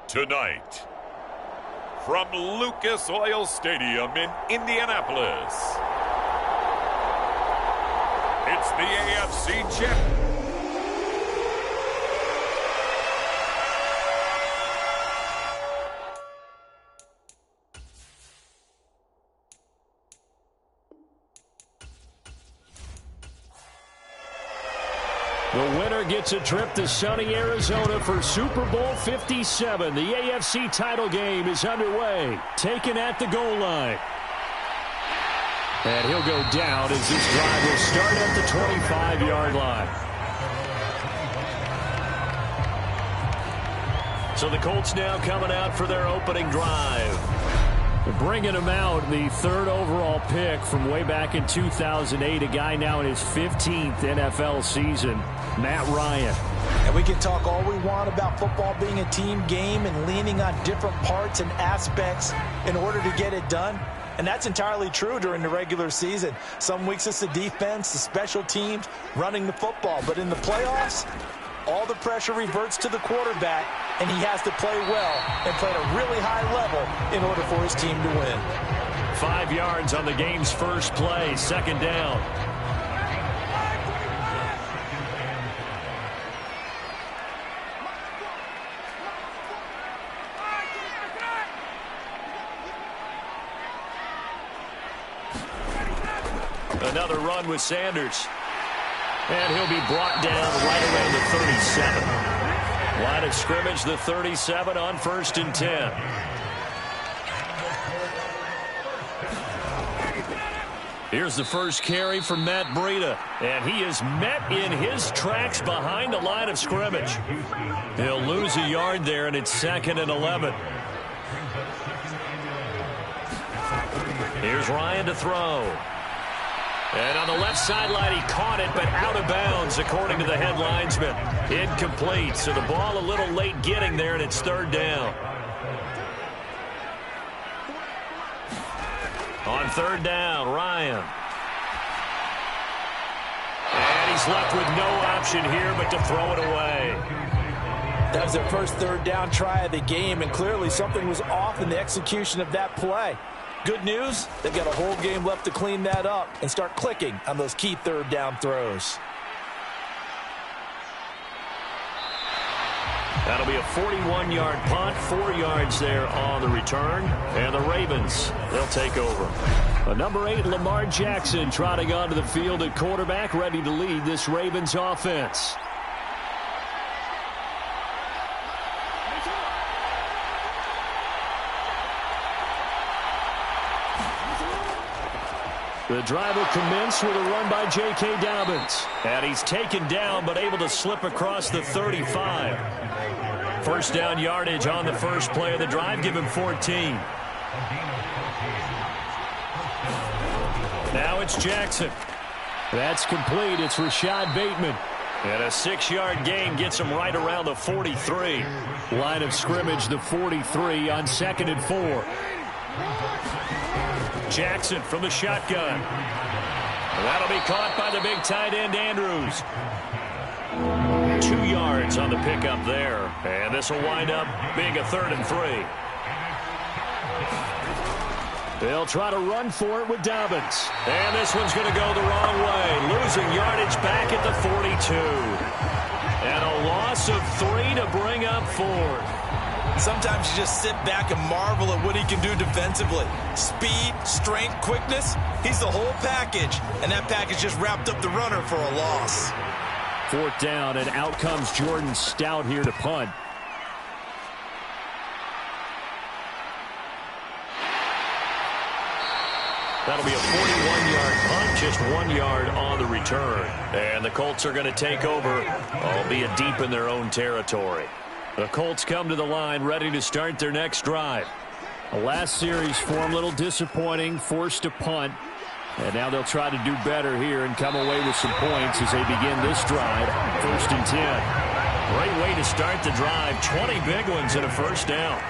Tonight, from Lucas Oil Stadium in Indianapolis, it's the AFC Champions. The winner gets a trip to sunny Arizona for Super Bowl 57. The AFC title game is underway, taken at the goal line. And he'll go down as this drive will start at the 25-yard line. So the Colts now coming out for their opening drive. Bringing him out, the third overall pick from way back in 2008, a guy now in his 15th NFL season, Matt Ryan. And we can talk all we want about football being a team game and leaning on different parts and aspects in order to get it done. And that's entirely true during the regular season. Some weeks it's the defense, the special teams, running the football. But in the playoffs, all the pressure reverts to the quarterback, and he has to play well and play at a really high level in order for his team to win. 5 yards on the game's first play, second down. Another run with Sanders. And he'll be brought down right around the 37. Line of scrimmage, the 37 on 1st and 10. Here's the first carry from Matt Breida. And he is met in his tracks behind the line of scrimmage. He'll lose a yard there, and it's 2nd and 11. Here's Ryan to throw. And on the left sideline, he caught it, but out of bounds, according to the head linesman. Incomplete, so the ball a little late getting there, and it's 3rd down. On 3rd down, Ryan. And he's left with no option here but to throw it away. That was their first 3rd down try of the game, and clearly something was off in the execution of that play. Good news, they've got a whole game left to clean that up and start clicking on those key 3rd down throws. That'll be a 41-yard punt, 4 yards there on the return. And the Ravens, they'll take over. A number 8, Lamar Jackson, trotting onto the field at quarterback, ready to lead this Ravens offense. The drive will commence with a run by J.K. Dobbins. And he's taken down but able to slip across the 35. First down yardage on the first play of the drive. Give him 14. Now it's Jackson. That's complete. It's Rashad Bateman. And a 6-yard gain gets him right around the 43. Line of scrimmage, the 43 on 2nd and 4. Jackson from the shotgun. That'll be caught by the big tight end, Andrews. 2 yards on the pickup there. And this will wind up being a 3rd and 3. They'll try to run for it with Dobbins. And this one's going to go the wrong way. Losing yardage back at the 42. And a loss of 3 to bring up 4. Sometimes you just sit back and marvel at what he can do defensively. Speed, strength, quickness. He's the whole package. And that package just wrapped up the runner for a loss. 4th down, and out comes Jordan Stout here to punt. That'll be a 41-yard punt, just 1 yard on the return. And the Colts are going to take over, albeit deep in their own territory. The Colts come to the line, ready to start their next drive. The last series for them, a little disappointing, forced to punt. And now they'll try to do better here and come away with some points as they begin this drive. 1st and 10. Great way to start the drive. 20 big ones and a first down.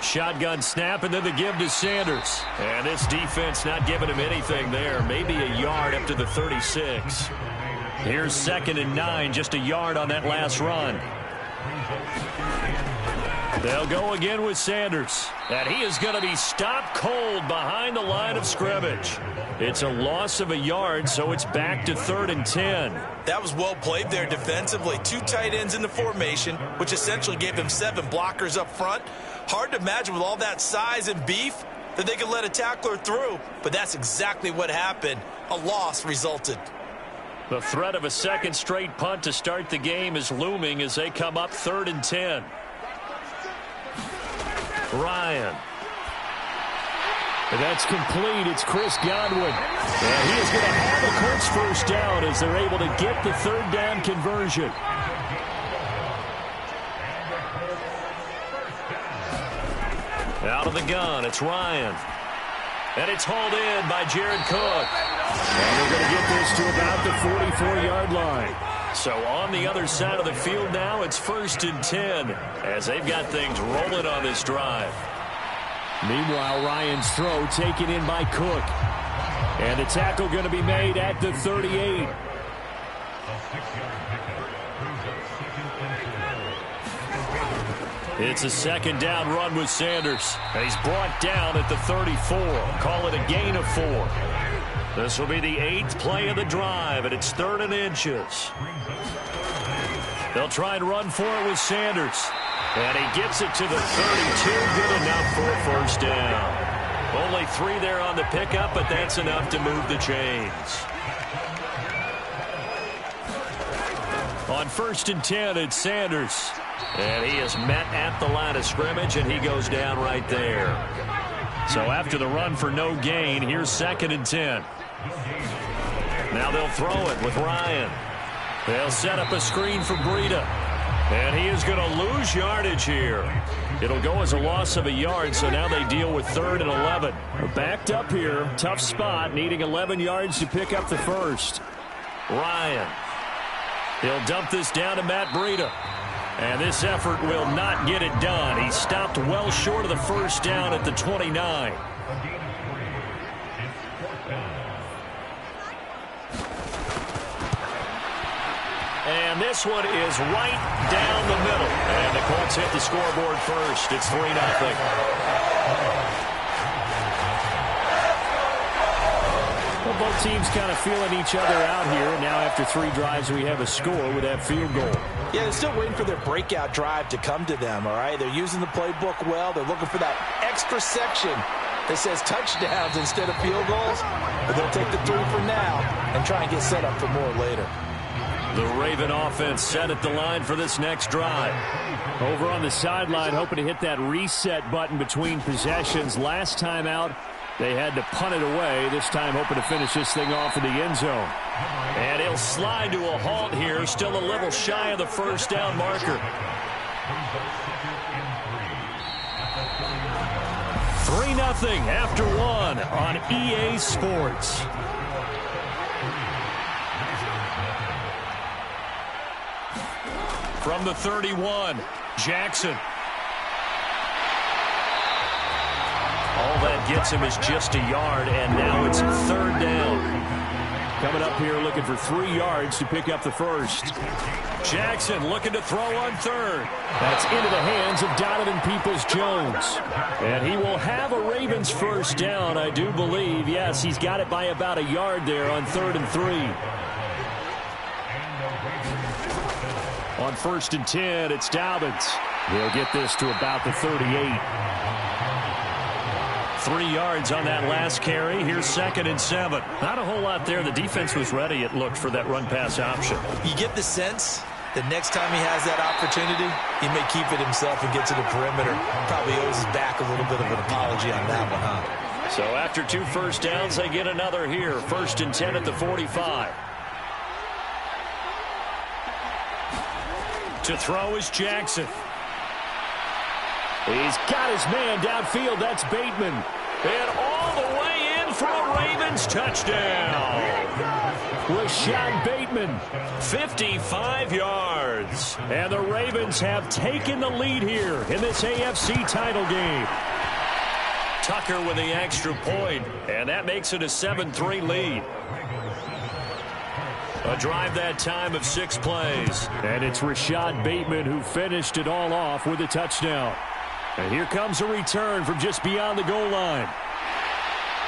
Shotgun snap, and then the give to Sanders. And this defense not giving him anything there. Maybe a yard up to the 36. Here's 2nd and 9, just a yard on that last run. They'll go again with Sanders. And he is going to be stopped cold behind the line of scrimmage. It's a loss of a yard, so it's back to 3rd and 10. That was well played there defensively. 2 tight ends in the formation, which essentially gave them 7 blockers up front. Hard to imagine with all that size and beef that they could let a tackler through. But that's exactly what happened. A loss resulted. The threat of a second straight punt to start the game is looming as they come up 3rd and 10. Ryan. And that's complete. It's Chris Godwin. And he is going to have the Colts first down as they're able to get the 3rd down conversion. Out of the gun, it's Ryan. And it's hauled in by Jared Cook. And they're going to get this to about the 44-yard line. So on the other side of the field now, it's 1st and 10 as they've got things rolling on this drive. Meanwhile, Ryan's throw taken in by Cook. And the tackle going to be made at the 38. It's a 2nd down run with Sanders. And he's brought down at the 34. Call it a gain of 4. This will be the 8th play of the drive, and it's 3rd and inches. They'll try and run for it with Sanders. And he gets it to the 32. Good enough for a 1st down. Only 3 there on the pickup, but that's enough to move the chains. On 1st and 10, it's Sanders. And he is met at the line of scrimmage, and he goes down right there. So after the run for no gain, here's 2nd and 10. Now they'll throw it with Ryan. They'll set up a screen for Breida. And he is going to lose yardage here. It'll go as a loss of a yard, so now they deal with 3rd and 11. Backed up here, tough spot, needing 11 yards to pick up the 1st. Ryan. He'll dump this down to Matt Breida. And this effort will not get it done. He stopped well short of the 1st down at the 29. And this one is right down the middle. And the Colts hit the scoreboard first. It's 3-0. Well, both teams kind of feeling each other out here. And now after 3 drives, we have a score with that field goal. Yeah, they're still waiting for their breakout drive to come to them, all right? They're using the playbook well. They're looking for that extra section that says touchdowns instead of field goals. But they'll take the 3 for now and try and get set up for more later. The Raven offense set at the line for this next drive. Over on the sideline, hoping to hit that reset button between possessions. Last time out, they had to punt it away. This time hoping to finish this thing off in the end zone. And he'll slide to a halt here. Still a little shy of the 1st down marker. 3-0 after 1 on EA Sports. From the 31, Jackson. All that gets him is just a yard, and now it's 3rd down. Coming up here looking for 3 yards to pick up the 1st. Jackson looking to throw on 3rd. That's into the hands of Donovan Peoples-Jones. And he will have a Ravens 1st down, I do believe. Yes, he's got it by about a yard there on 3rd and 3. On 1st and 10, it's Dobbins. He'll get this to about the 38. 3 yards on that last carry. Here's 2nd and 7. Not a whole lot there. The defense was ready, it looked, for that run-pass option. You get the sense that next time he has that opportunity, he may keep it himself and get to the perimeter. Probably owes his back a little bit of an apology on that one, huh? So after 2 1st downs, they get another here. 1st and 10 at the 45. To throw is Jackson. He's got his man downfield. That's Bateman. And all the way in for a Ravens touchdown. Rashad Bateman, 55 yards. And the Ravens have taken the lead here in this AFC title game. Tucker with the extra point, and that makes it a 7-3 lead. A drive that time of 6 plays. And it's Rashad Bateman who finished it all off with a touchdown. And here comes a return from just beyond the goal line.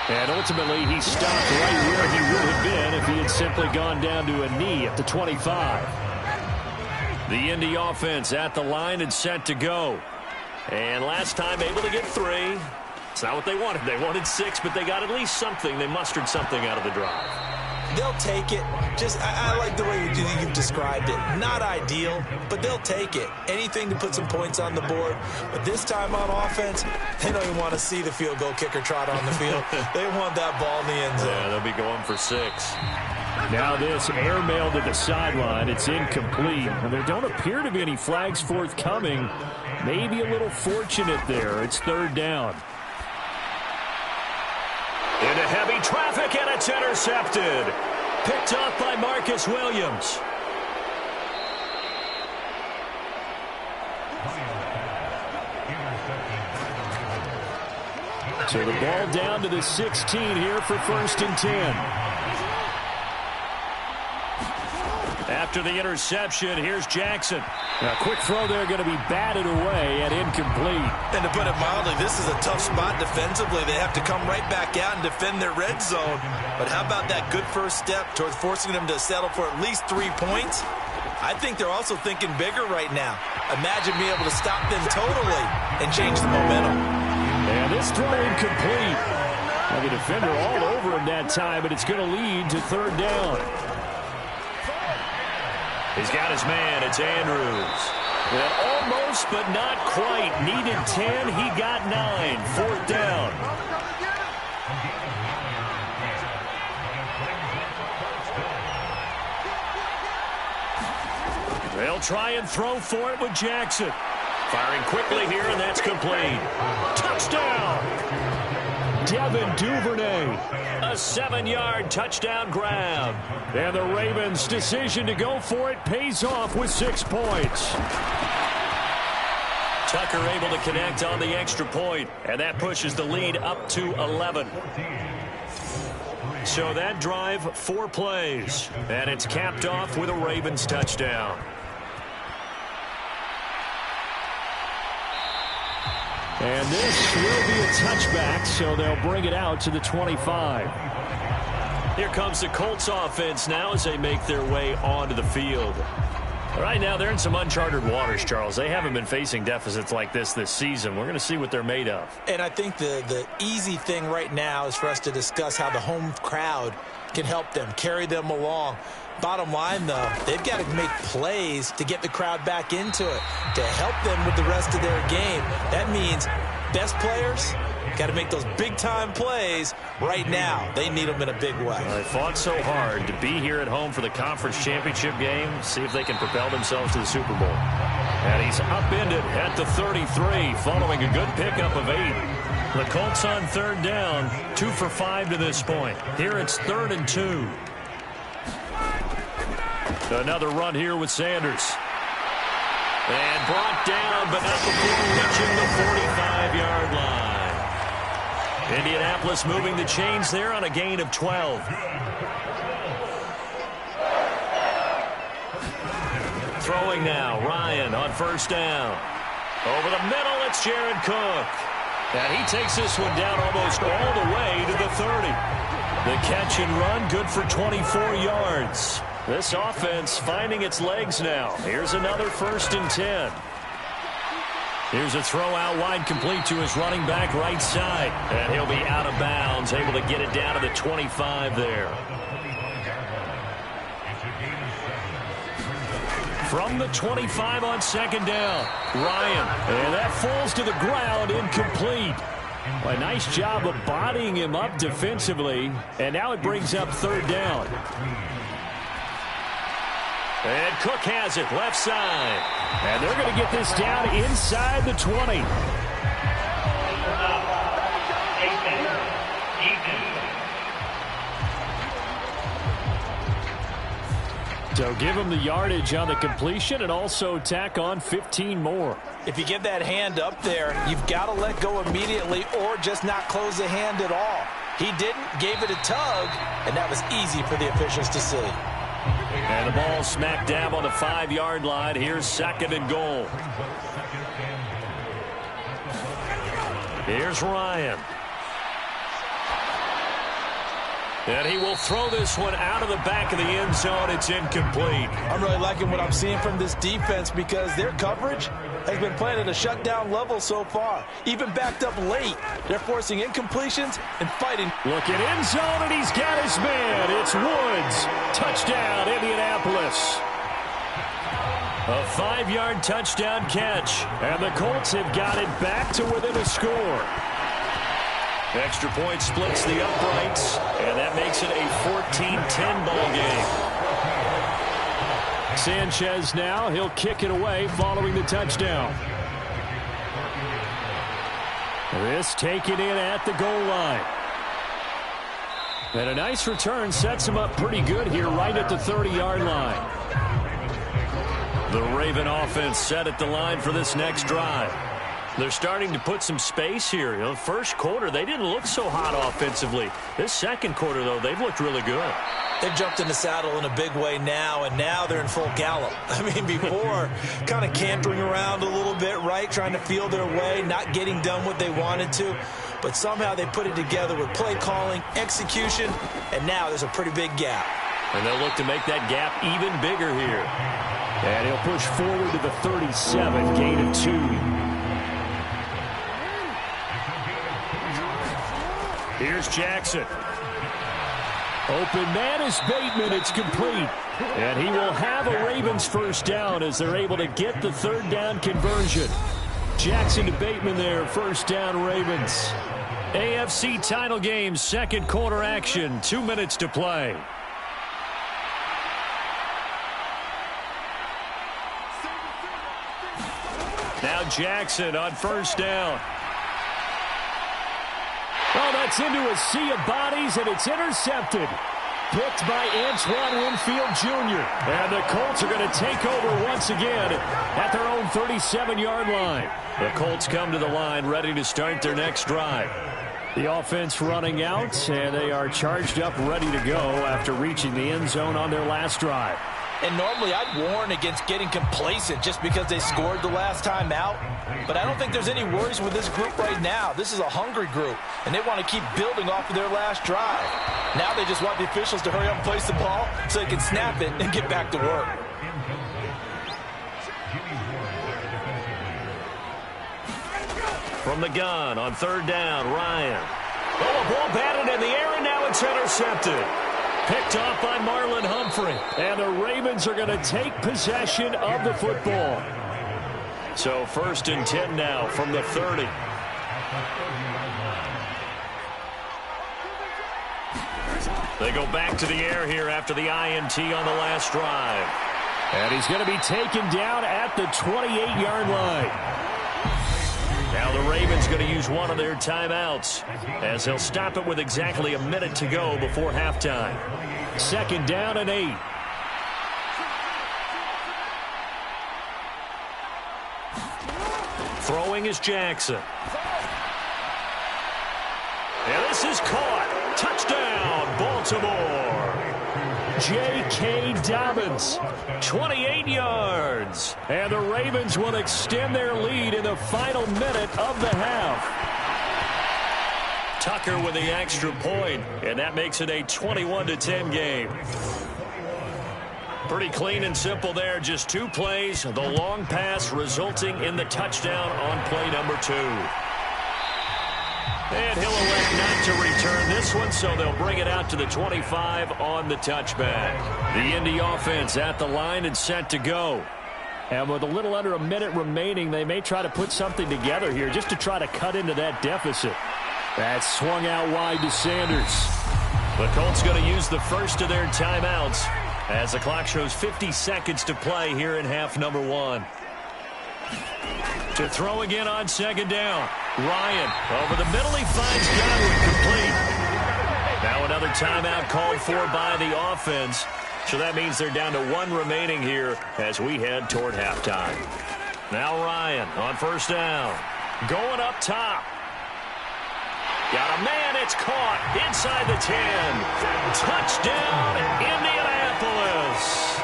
And ultimately, he stopped right where he would have been if he had simply gone down to a knee at the 25. The Indy offense at the line and set to go. And last time able to get 3. It's not what they wanted. They wanted 6, but they got at least something. They mustered something out of the drive. They'll take it. I like the way you've described it. Not ideal, but they'll take it. Anything to put some points on the board. But this time on offense, they don't even want to see the field goal kicker trot on the field. They want that ball in the end zone. Yeah, they'll be going for 6. Now this airmail to the sideline. It's incomplete. And there don't appear to be any flags forthcoming. Maybe a little fortunate there. It's third down. Into heavy traffic, and it's intercepted. Picked off by Marcus Williams. So the ball down to the 16 here for 1st and 10. After the interception, here's Jackson. A quick throw there going to be batted away and incomplete. And to put it mildly, this is a tough spot defensively. They have to come right back out and defend their red zone. But how about that good first step towards forcing them to settle for at least 3 points? I think they're also thinking bigger right now. Imagine being able to stop them totally and change the momentum. And this throw incomplete. Well, the defender all over him that time, but it's going to lead to third down. He's got his man. It's Andrews. And almost, but not quite. Needed 10. He got 9. Fourth down. They'll try and throw for it with Jackson. Firing quickly here, and that's complete. Touchdown! Devin Duvernay. A 7-yard touchdown grab. And the Ravens' decision to go for it pays off with 6 points. Tucker able to connect on the extra point, and that pushes the lead up to 11. So that drive, 4 plays, and it's capped off with a Ravens touchdown. And this will be a touchback, so they'll bring it out to the 25. Here comes the Colts offense now as they make their way onto the field. Right now, they're in some uncharted waters, Charles. They haven't been facing deficits like this season. We're going to see what they're made of. And I think the easy thing right now is for us to discuss how the home crowd can help them, carry them along. Bottom line, though, they've got to make plays to get the crowd back into it, to help them with the rest of their game. That means best players got to make those big-time plays right now. They need them in a big way. They fought so hard to be here at home for the conference championship game. See if they can propel themselves to the Super Bowl. And he's upended at the 33 following a good pickup of 8. The Colts on third down, 2 for 5 to this point. Here it's 3rd and 2. Another run here with Sanders. And brought down, but not before reaching the 45-yard line. Indianapolis moving the chains there on a gain of 12. Throwing now, Ryan on first down. Over the middle, it's Jared Cook. And he takes this one down almost all the way to the 30. The catch and run, good for 24 yards. This offense finding its legs now. Here's another 1st and 10. Here's a throw out wide, complete to his running back right side. And he'll be out of bounds, able to get it down to the 25 there. From the 25 on second down, Ryan. And that falls to the ground, incomplete. Well, a nice job of bodying him up defensively. And now it brings up third down. And Cook has it, left side. And they're going to get this down inside the 20. So give him the yardage on the completion and also tack on 15 more. If you get that hand up there, you've got to let go immediately or just not close the hand at all. He didn't, gave it a tug, and that was easy for the officials to see. And the ball smack dab on the 5-yard line. Here's 2nd and goal. Here's Ryan. And he will throw this one out of the back of the end zone. It's incomplete. I'm really liking what I'm seeing from this defense because their coverage has been playing at a shutdown level so far. Even backed up late, they're forcing incompletions and fighting. Look at end zone, and he's got his man. It's Woods. Touchdown, Indianapolis. A 5-yard touchdown catch. And the Colts have got it back to within a score. Extra point splits the uprights, and that makes it a 14-10 ball game. Sanchez now, he'll kick it away following the touchdown. This taken in at the goal line. And a nice return sets him up pretty good here right at the 30-yard line. The Raven offense set at the line for this next drive. They're starting to put some space here. You know, first quarter, they didn't look so hot offensively. This second quarter, though, they've looked really good. They've jumped in the saddle in a big way now, and now they're in full gallop. I mean, before, kind of cantering around a little bit, right, trying to feel their way, not getting done what they wanted to. But somehow they put it together with play calling, execution, and now there's a pretty big gap. And they'll look to make that gap even bigger here. And he'll push forward to the 37, gain of 2. Here's Jackson. Open man is Bateman. It's complete. And he will have a Ravens first down as they're able to get the third down conversion. Jackson to Bateman there. First down, Ravens. AFC title game, second quarter action. 2 minutes to play. Now Jackson on first down. Oh, that's into a sea of bodies, and it's intercepted. Picked by Antoine Winfield Jr. And the Colts are going to take over once again at their own 37-yard line. The Colts come to the line ready to start their next drive. The offense running out, and they are charged up, ready to go after reaching the end zone on their last drive. And normally I'd warn against getting complacent just because they scored the last time out. But I don't think there's any worries with this group right now. This is a hungry group, and they want to keep building off of their last drive. Now they just want the officials to hurry up and place the ball so they can snap it and get back to work. From the gun on third down, Ryan. Oh, a ball batted in the air, and now it's intercepted. Picked off by Marlon Humphrey. And the Ravens are going to take possession of the football. So first and 10 now from the 30. They go back to the air here after the INT on the last drive. And he's going to be taken down at the 28-yard line. Now the Ravens going to use one of their timeouts as they'll stop it with exactly a minute to go before halftime. Second down and 8. Throwing is Jackson. And this is caught. Touchdown, Baltimore. J.K. Dobbins, 28 yards. And the Ravens will extend their lead in the final minute of the half. Tucker with the extra point, and that makes it a 21-10 game. Pretty clean and simple there. Just 2 plays. The long pass resulting in the touchdown on play number 2. And he'll elect not to return this one, so they'll bring it out to the 25 on the touchback. The Indy offense at the line and set to go. And with a little under a minute remaining, they may try to put something together here just to try to cut into that deficit. That's swung out wide to Sanders. The Colts going to use the first of their timeouts as the clock shows 50 seconds to play here in half number 1. To throw again on second down. Ryan over the middle. He finds Godwin complete. Now another timeout called for by the offense. So that means they're down to 1 remaining here as we head toward halftime. Now Ryan on first down. Going up top. Got a man. It's caught inside the 10. Touchdown, Indianapolis.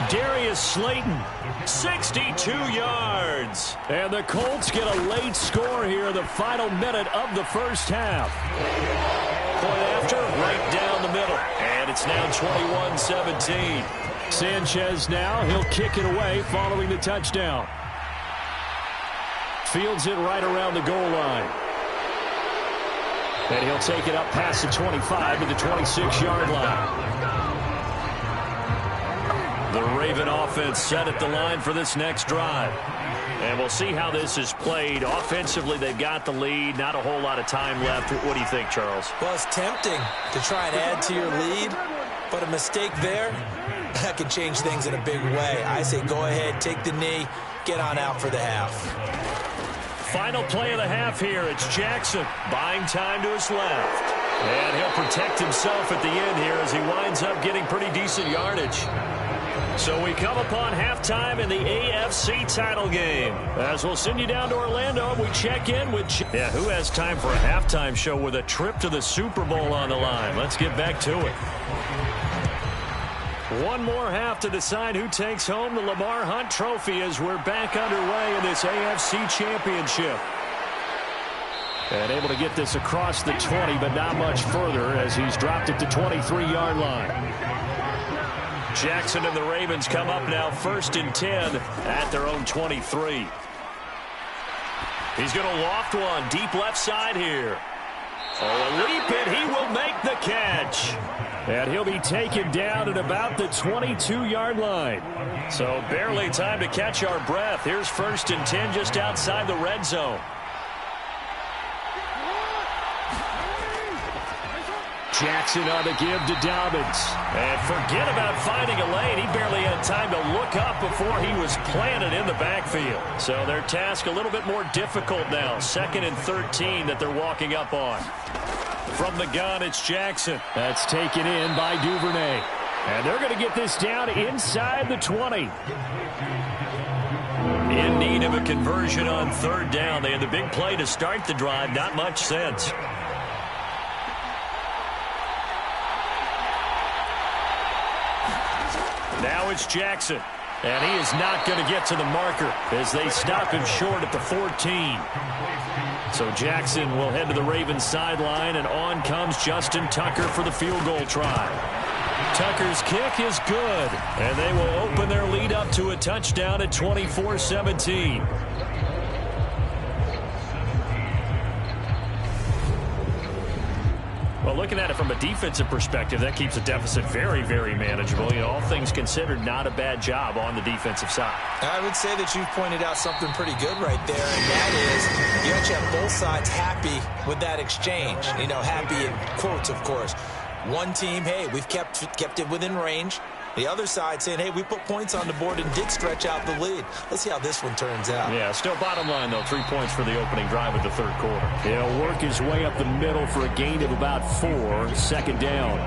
Darius Slayton, 62 yards. And the Colts get a late score here in the final minute of the first half. Point after, right down the middle. And it's now 21-17. Sanchez now, he'll kick it away following the touchdown. Fields it right around the goal line. And he'll take it up past the 25 to the 26-yard line. The Raven offense set at the line for this next drive. And we'll see how this is played. Offensively, they've got the lead. Not a whole lot of time left. What do you think, Charles? Well, it's tempting to try and add to your lead, but a mistake there, that could change things in a big way. I say go ahead, take the knee, get on out for the half. Final play of the half here. It's Jackson buying time to his left. And he'll protect himself at the end here as he winds up getting pretty decent yardage. So we come upon halftime in the AFC title game. As we'll send you down to Orlando, we check in with... who has time for a halftime show with a trip to the Super Bowl on the line? Let's get back to it. One more half to decide who takes home the Lamar Hunt Trophy as we're back underway in this AFC Championship. And able to get this across the 20, but not much further as he's dropped it to 23-yard line. Jackson and the Ravens come up now 1st and 10 at their own 23. He's going to loft one deep left side here. Oh, a leap, and he will make the catch. And he'll be taken down at about the 22-yard line. So barely time to catch our breath. Here's 1st and 10 just outside the red zone. Jackson on the give to Dobbins. And forget about finding a lane. He barely had time to look up before he was planted in the backfield. So their task a little bit more difficult now. 2nd and 13 that they're walking up on. From the gun, it's Jackson. That's taken in by Duvernay. And they're going to get this down inside the 20. In need of a conversion on 3rd down. They had the big play to start the drive. Not much sense. Now it's Jackson. And he is not going to get to the marker as they stop him short at the 14. So Jackson will head to the Ravens sideline, and on comes Justin Tucker for the field goal try. Tucker's kick is good, and they will open their lead up to a touchdown at 24-17. Well, looking at it from a defensive perspective, that keeps the deficit very, very manageable. You know, all things considered, not a bad job on the defensive side. I would say that you've pointed out something pretty good right there, and that is you actually have both sides happy with that exchange. You know, happy in quotes, of course. One team, hey, we've kept it within range. The other side saying, hey, we put points on the board and did stretch out the lead. Let's see how this one turns out. Yeah, still bottom line, though, 3 points for the opening drive of the 3rd quarter. He'll work his way up the middle for a gain of about 4, 2nd down.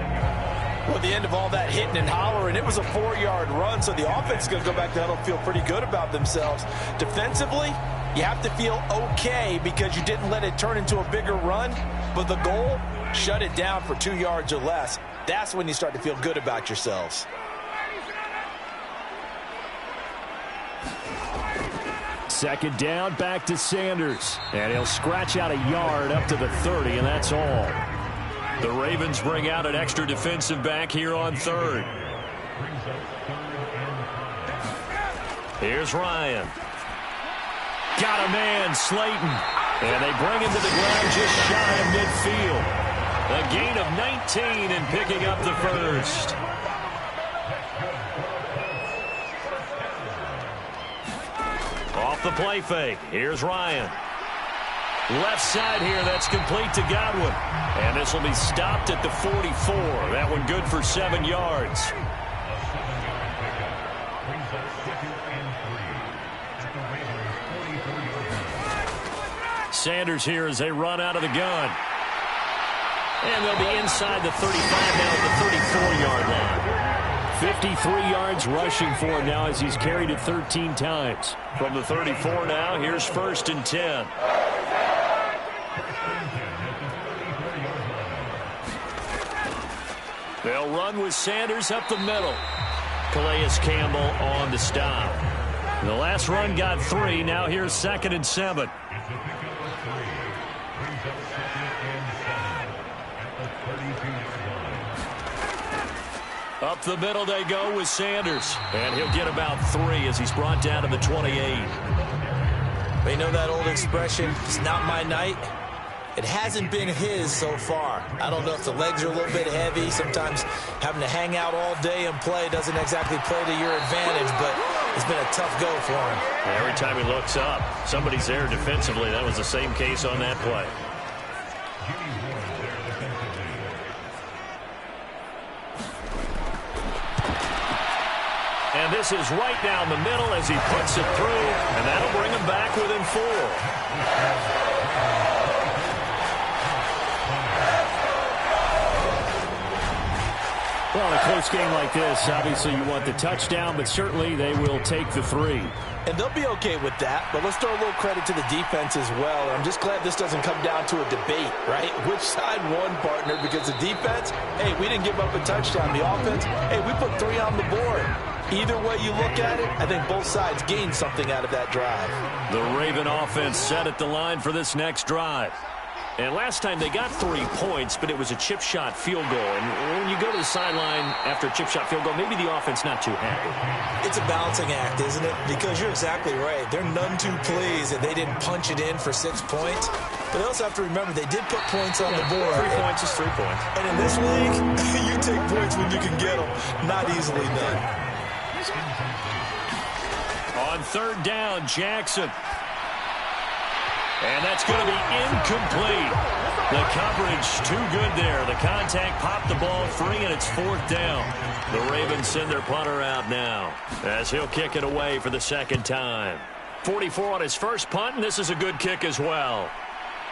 Well, at the end of all that hitting and hollering, it was a 4-yard run, so the offense is going to go back to huddle and feel pretty good about themselves. Defensively, you have to feel okay because you didn't let it turn into a bigger run, but the goal, shut it down for 2 yards or less. That's when you start to feel good about yourselves. Second down, back to Sanders. And he'll scratch out a yard up to the 30, and that's all. The Ravens bring out an extra defensive back here on 3rd. Here's Ryan. Got a man, Slayton. And they bring him to the ground just shy of midfield. A gain of 19 and picking up the 1st. Off the play fake. Here's Ryan. Left side here. That's complete to Godwin. And this will be stopped at the 44. That one good for 7 yards. Sanders here as they run out of the gun. And they'll be inside the 35 now at the 34-yard line. 53 yards rushing for him now as he's carried it 13 times. From the 34 now, here's 1st and 10. They'll run with Sanders up the middle. Calais Campbell on the stop. The last run got 3. Now here's 2nd and 7. Up the middle they go with Sanders. And he'll get about 3 as he's brought down to the 28. They know that old expression, it's not my night. It hasn't been his so far. I don't know if the legs are a little bit heavy. Sometimes having to hang out all day and play doesn't exactly play to your advantage. But It's been a tough go for him. Every time he looks up, somebody's there defensively. That was the same case on that play. And this is right down the middle as he puts it through, and that'll bring him back within 4. Well, in a close game like this, obviously you want the touchdown, but certainly they will take the 3. And they'll be okay with that, but let's throw a little credit to the defense as well. I'm just glad this doesn't come down to a debate, right? Which side won, partner? Because the defense, hey, we didn't give up a touchdown. The offense, hey, we put 3 on the board. Either way you look at it, I think both sides gained something out of that drive. The Raven offense set at the line for this next drive. And last time they got 3 points, but it was a chip shot field goal. And when you go to the sideline after a chip shot field goal, maybe the offense not too happy. It's a balancing act, isn't it? Because you're exactly right. They're none too pleased that they didn't punch it in for 6 points. But they also have to remember they did put points on the board. 3 points is 3 points. And in this league, you take points when you can get them. Not easily done. On 3rd down, Jackson. And that's going to be incomplete. The coverage too good there. The contact popped the ball free, and it's 4th down. The Ravens send their punter out now as he'll kick it away for the 2nd time. 44 on his first punt, and this is a good kick as well.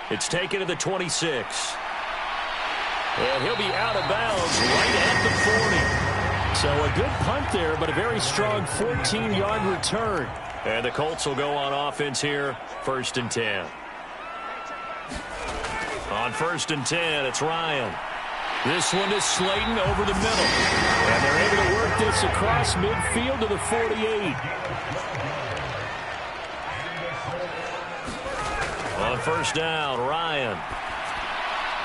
It's taken to the 26. And he'll be out of bounds right at the 40. So a good punt there, but a very strong 14-yard return. And the Colts will go on offense here, 1st and 10. On 1st and 10, it's Ryan. This one is Slayton over the middle. And they're able to work this across midfield to the 48. On 1st down, Ryan.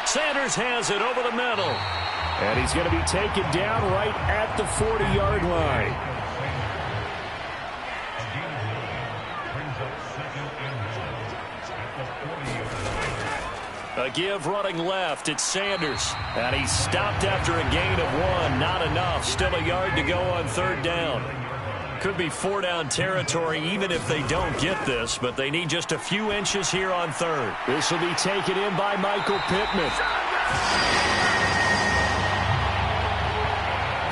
Sanders has it over the middle. And he's going to be taken down right at the 40-yard line. A give running left. It's Sanders. And he's stopped after a gain of 1. Not enough. Still a yard to go on 3rd down. Could be 4-down territory even if they don't get this, but they need just a few inches here on 3rd. This will be taken in by Michael Pittman.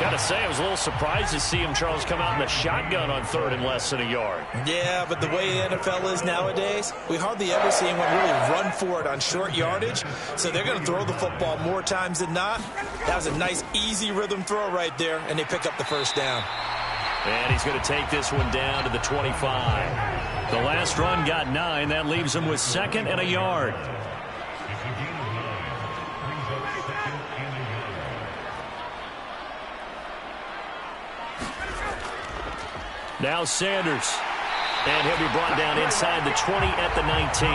Gotta say, I was a little surprised to see him, Charles, come out in the shotgun on 3rd and less than a yard. Yeah, but the way the NFL is nowadays, we hardly ever see anyone really run for it on short yardage. So they're going to throw the football more times than not. That was a nice, easy rhythm throw right there, and they pick up the 1st down. And he's going to take this one down to the 25. The last run got 9. That leaves him with 2nd and a yard. Now Sanders. And he'll be brought down inside the 20 at the 19.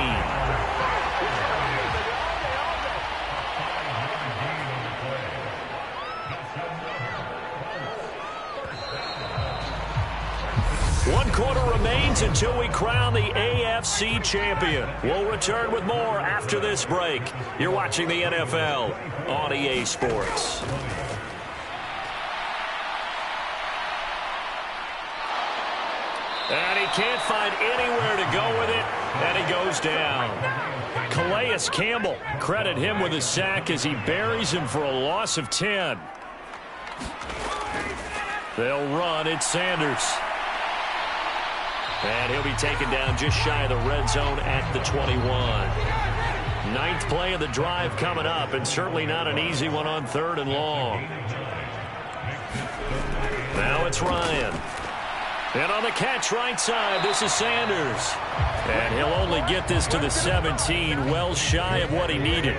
One quarter remains until we crown the AFC champion. We'll return with more after this break. You're watching the NFL on EA Sports. And he can't find anywhere to go with it, and he goes down. Calais Campbell, credit him with a sack as he buries him for a loss of 10. They'll run. It's Sanders. And he'll be taken down just shy of the red zone at the 21. 9th play of the drive coming up, and certainly not an easy one on 3rd and long. Now it's Ryan. And on the catch right side, this is Sanders. And he'll only get this to the 17, well shy of what he needed.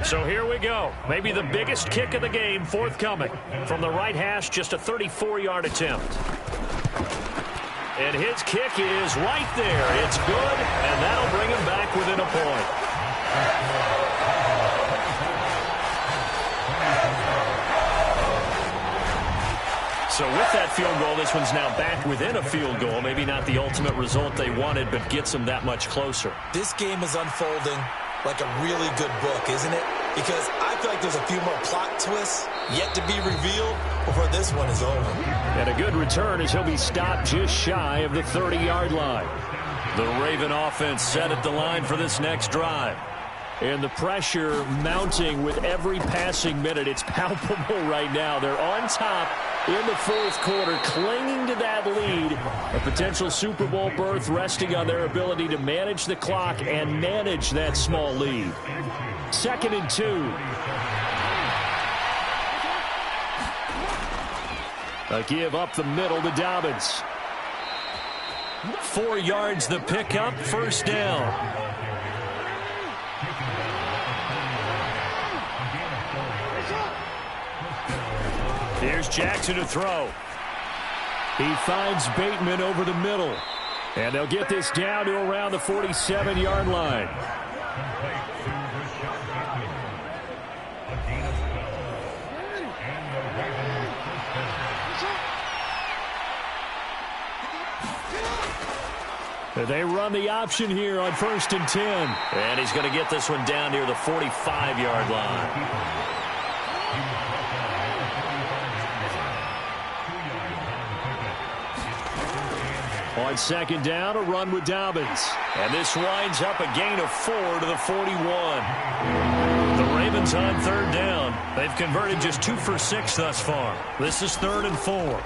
So here we go. Maybe the biggest kick of the game forthcoming. From the right hash, just a 34-yard attempt. And his kick is right there. It's good, and that'll bring him back within a point. So with that field goal, this one's now back within a field goal. Maybe not the ultimate result they wanted, but gets them that much closer. This game is unfolding like a really good book, isn't it? because I feel like there's a few more plot twists yet to be revealed before this one is over. And a good return as he'll be stopped just shy of the 30-yard line. The Raven offense set at the line for this next drive. And the pressure mounting with every passing minute. It's palpable right now. They're on top in the fourth quarter, clinging to that lead. A potential Super Bowl berth resting on their ability to manage the clock and manage that small lead. 2nd and 2. A give up the middle to Dobbins. 4 yards the pickup, 1st down. Here's Jackson to throw. He finds Bateman over the middle. And they'll get this down to around the 47-yard line. They run the option here on 1st and 10. And he's going to get this one down near the 45-yard line. On 2nd down, a run with Dobbins. And this winds up a gain of 4 to the 41. The Ravens on 3rd down. They've converted just 2 for 6 thus far. This is 3rd and 4.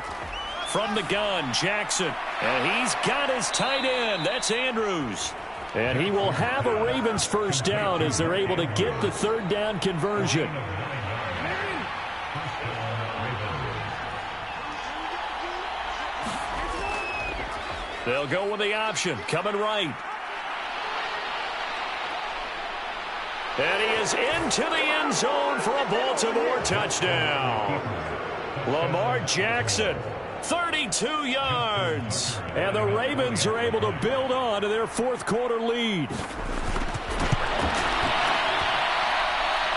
From the gun, Jackson. And he's got his tight end. That's Andrews. And he will have a Ravens 1st down as they're able to get the 3rd down conversion. They'll go with the option, coming right. And he is into the end zone for a Baltimore touchdown. Lamar Jackson, 32 yards. And the Ravens are able to build on to their 4th quarter lead.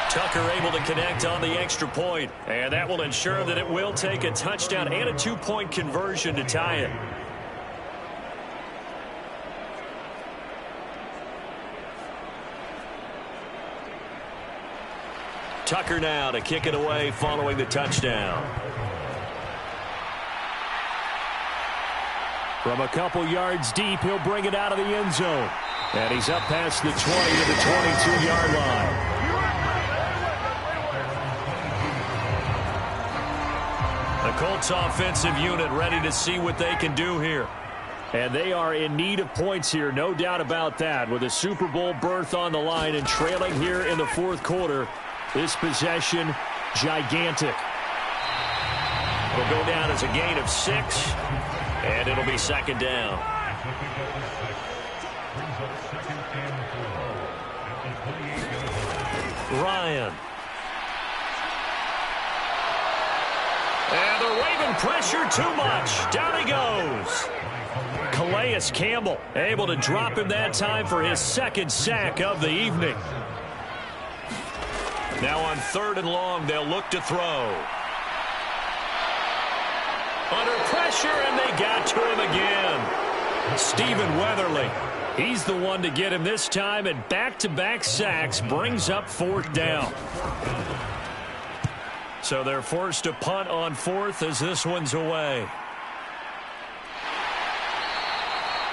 Tucker able to connect on the extra point. And that will ensure that it will take a touchdown and a 2-point conversion to tie it. Tucker now to kick it away following the touchdown. From a couple yards deep, he'll bring it out of the end zone. And he's up past the 20 to the 22-yard line. The Colts offensive unit ready to see what they can do here. And they are in need of points here, no doubt about that. With a Super Bowl berth on the line and trailing here in the 4th quarter. This possession, gigantic. It'll go down as a gain of 6, and it'll be 2nd down. Ryan. And the Raven pressure too much. Down he goes. Calais Campbell able to drop him that time for his 2nd sack of the evening. Now on 3rd and long, they'll look to throw. Under pressure, and they got to him again. Stephen Weatherly. He's the one to get him this time, and back-to-back sacks brings up 4th down. So they're forced to punt on 4th as this one's away.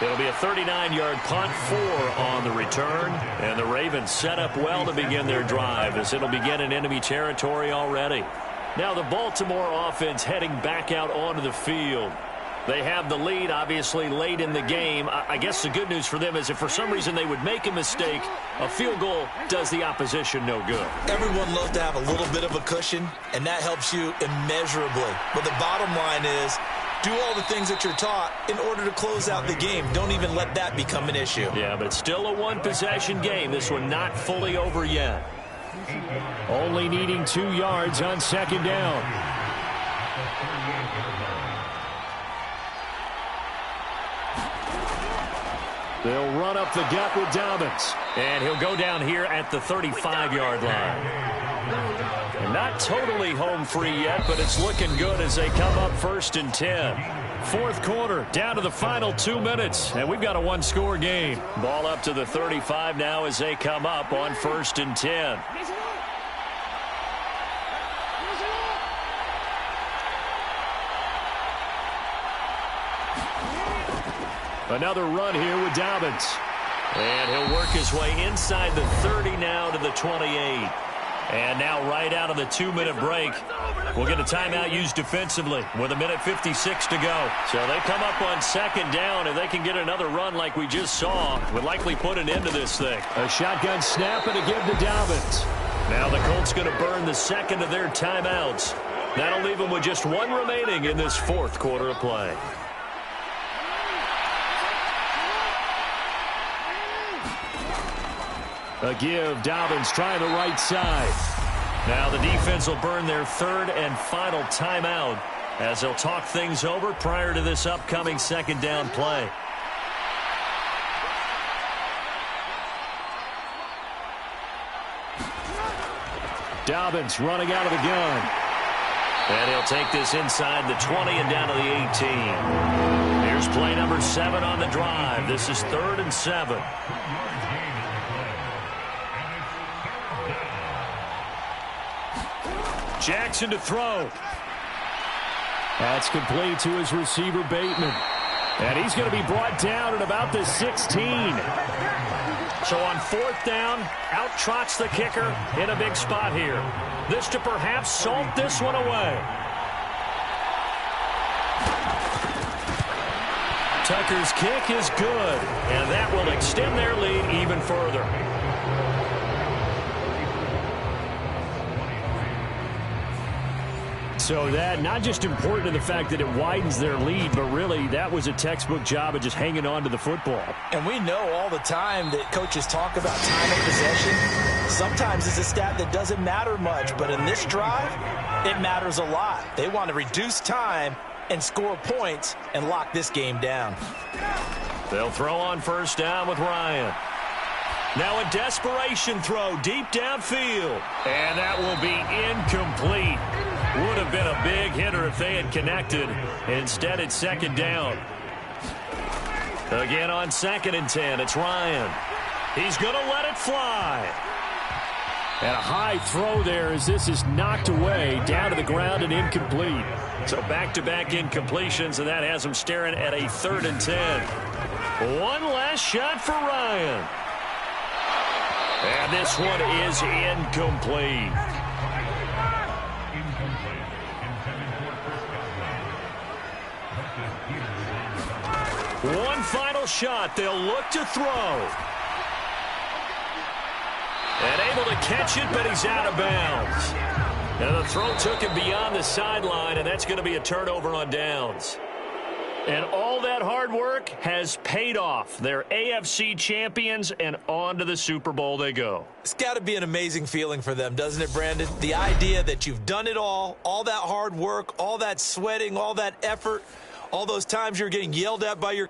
It'll be a 39-yard punt, 4 on the return. And the Ravens set up well to begin their drive as it'll begin in enemy territory already. Now the Baltimore offense heading back out onto the field. They have the lead, obviously, late in the game. I guess the good news for them is if for some reason they would make a mistake, a field goal does the opposition no good. Everyone loves to have a little bit of a cushion, and that helps you immeasurably. But the bottom line is, do all the things that you're taught in order to close out the game. Don't even let that become an issue. Yeah, but it's still a one-possession game. This one not fully over yet. Only needing 2 yards on 2nd down. They'll run up the gut with Dobbins. And he'll go down here at the 35-yard line. Not totally home free yet, but it's looking good as they come up 1st and 10. 4th quarter, down to the final 2 minutes, and we've got a 1-score game. Ball up to the 35 now as they come up on 1st and 10. Another run here with Dobbins. And he'll work his way inside the 30 now to the 28. And now right out of the 2-minute break, we'll get a timeout used defensively with 1:56 to go. So they come up on second down. If they can get another run like we just saw, would likely put an end to this thing. A shotgun snap and a give to Dobbins. Now the Colts going to burn the second of their timeouts. That'll leave them with just one remaining in this fourth quarter of play. A give. Dobbins trying the right side. Now the defense will burn their third and final timeout as they'll talk things over prior to this upcoming second down play. Dobbins running out of the gun. And he'll take this inside the 20 and down to the 18. Here's play number 7 on the drive. This is 3rd and 7. Jackson to throw. That's complete to his receiver, Bateman. And he's going to be brought down at about the 16. So on 4th down, out trots the kicker in a big spot here. This to perhaps salt this one away. Tucker's kick is good. And that will extend their lead even further. So that not just important to the fact that it widens their lead, but really that was a textbook job of just hanging on to the football. And we know all the time that coaches talk about time of possession. Sometimes it's a stat that doesn't matter much, but in this drive, it matters a lot. They want to reduce time and score points and lock this game down. They'll throw on 1st down with Ryan. Now a desperation throw deep downfield. And that will be incomplete. Would have been a big hitter if they had connected. Instead, it's 2nd down. Again on 2nd and 10, it's Ryan. He's going to let it fly. And a high throw there as this is knocked away down to the ground and incomplete. So back-to-back incompletions, and that has them staring at a 3rd and 10. One last shot for Ryan. And this one is incomplete. One final shot. They'll look to throw. And able to catch it, but he's out of bounds. And the throw took him beyond the sideline, and that's going to be a turnover on downs. And all that hard work has paid off. They're AFC champions, and on to the Super Bowl they go. It's got to be an amazing feeling for them, doesn't it, Brandon? The idea that you've done it all that hard work, all that sweating, all that effort, all those times you're getting yelled at by your